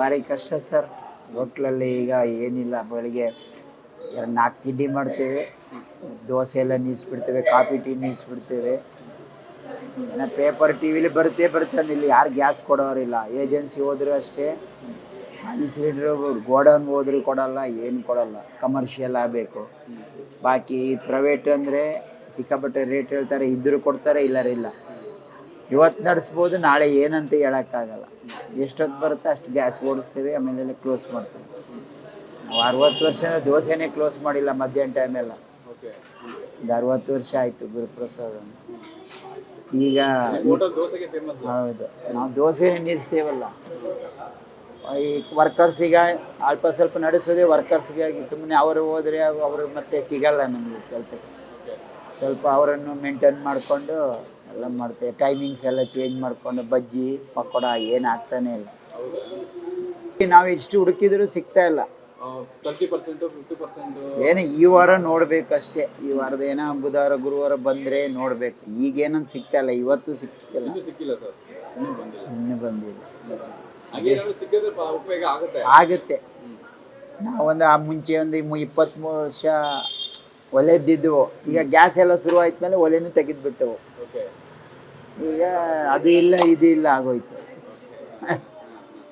ಭಾರಿ ಕಷ್ಟ ಸರ್. ಹೋಟ್ಲಲ್ಲಿ ಈಗ ಏನಿಲ್ಲ, ಬೆಳಿಗ್ಗೆ 4 ತಿಂಡಿ ಮಾಡ್ತೇವೆ, ದೋಸೆ ಎಲ್ಲ ನಿಲ್ಲಿಸ್ಬಿಡ್ತೇವೆ, ಕಾಫಿ ಟೀ ನಿಲ್ಲಿಸ್ಬಿಡ್ತೇವೆ. ಏನೋ ಪೇಪರ್ ಟಿ ವಿಲಿ ಬರುತ್ತೆ ಇಲ್ಲಿ ಯಾರು ಗ್ಯಾಸ್ ಕೊಡೋರಿಲ್ಲ. ಏಜೆನ್ಸಿ ಹೋದರೂ ಅಷ್ಟೇ, ಖಾಲಿ ಸಿಲಿಂಡ್ರು ಗೋಡೌನ್ಗೆ ಹೋದ್ರೂ ಕೊಡಲ್ಲ, ಏನು ಕೊಡಲ್ಲ. ಕಮರ್ಷಿಯಲ್ ಆಗಬೇಕು. ಬಾಕಿ ಪ್ರೈವೇಟ್ ಅಂದರೆ ಸಿಕ್ಕಾಪಟ್ಟೆ ರೇಟ್ ಹೇಳ್ತಾರೆ, ಇದ್ದರೂ ಕೊಡ್ತಾರೆ, ಇಲ್ಲರಿಲ್ಲ. ಇವತ್ತು ನಡೆಸ್ಬೋದು, ನಾಳೆ ಏನಂತ ಹೇಳೋಕ್ಕಾಗಲ್ಲ. ಎಷ್ಟೊತ್ತು ಬರುತ್ತೆ ಅಷ್ಟು ಗ್ಯಾಸ್ ಓಡಿಸ್ತೇವೆ, ಆಮೇಲೆ ಕ್ಲೋಸ್ ಮಾಡ್ತೇವೆ. ನಾವು 60 ವರ್ಷ ದೋಸೆನೇ ಕ್ಲೋಸ್ ಮಾಡಿಲ್ಲ ಮಧ್ಯಾಹ್ನ ಟೈಮೆಲ್ಲ. ಒಂದು 60 ವರ್ಷ ಆಯಿತು ಗುರುಪ್ರಸಾದ್. ಈಗ ಹೌದು, ನಾವು ದೋಸೆನೇ ನಿಲ್ಲಿಸ್ತೇವಲ್ಲ. ಈ ವರ್ಕರ್ಸಿಗೆ ಅಲ್ಪ ಸ್ವಲ್ಪ ನಡೆಸೋದೇ ವರ್ಕರ್ಸ್ಗಾಗಿ. ಸುಮ್ಮನೆ ಅವರು ಹೋದರೆ ಅವರು ಮತ್ತೆ ಸಿಗಲ್ಲ ನಮಗೆ ಕೆಲಸಕ್ಕೆ. ಸ್ವಲ್ಪ ಅವರನ್ನು ಮೇಂಟೈನ್ ಮಾಡಿಕೊಂಡು ಎಲ್ಲ ಮಾಡ್ತೇವೆ. ಟೈಮಿಂಗ್ಸ್ ಎಲ್ಲ ಚೇಂಜ್ ಮಾಡಿಕೊಂಡು ಬಜ್ಜಿ ಪಕೋಡ ಏನು ಆಗ್ತಾನೆ ಇಲ್ಲ. ನಾವು ಇಷ್ಟು ಹುಡುಕಿದ್ರು ಸಿಗ್ತಾ ಇಲ್ಲ. 30%, 50%. ಏನು ಈ ವಾರ ನೋಡ್ಬೇಕಷ್ಟೇ. ಈ ವಾರದ ಏನೋ ಬುಧವಾರ ಗುರುವಾರ ಬಂದರೆ ನೋಡಬೇಕು. ಈಗೇನಂತ ಸಿಗ್ತಾ ಇಲ್ಲ, ಇವತ್ತು ಸಿಕ್ತಿಲ್ಲ. ಸಿಕ್ಕಿಲ್ಲ ಸರ್, ಇನ್ನೂ ಬಂದಿಲ್ಲ. ಉಪಯೋಗ ಆಗುತ್ತೆ. ನಾವೊಂದು ಮುಂಚೆ ಒಂದು 23 ವರ್ಷ ಒಲೆದ್ದಿದ್ದೆವು. ಈಗ ಗ್ಯಾಸ್ ಎಲ್ಲ ಶುರು ಆಯ್ತು ಒಲೆನೂ ತೆಗೆದುಬಿಟ್ಟೆವು. ಈಗ ಅದು ಇಲ್ಲ ಇದು ಇಲ್ಲ ಆಗೋಯ್ತು.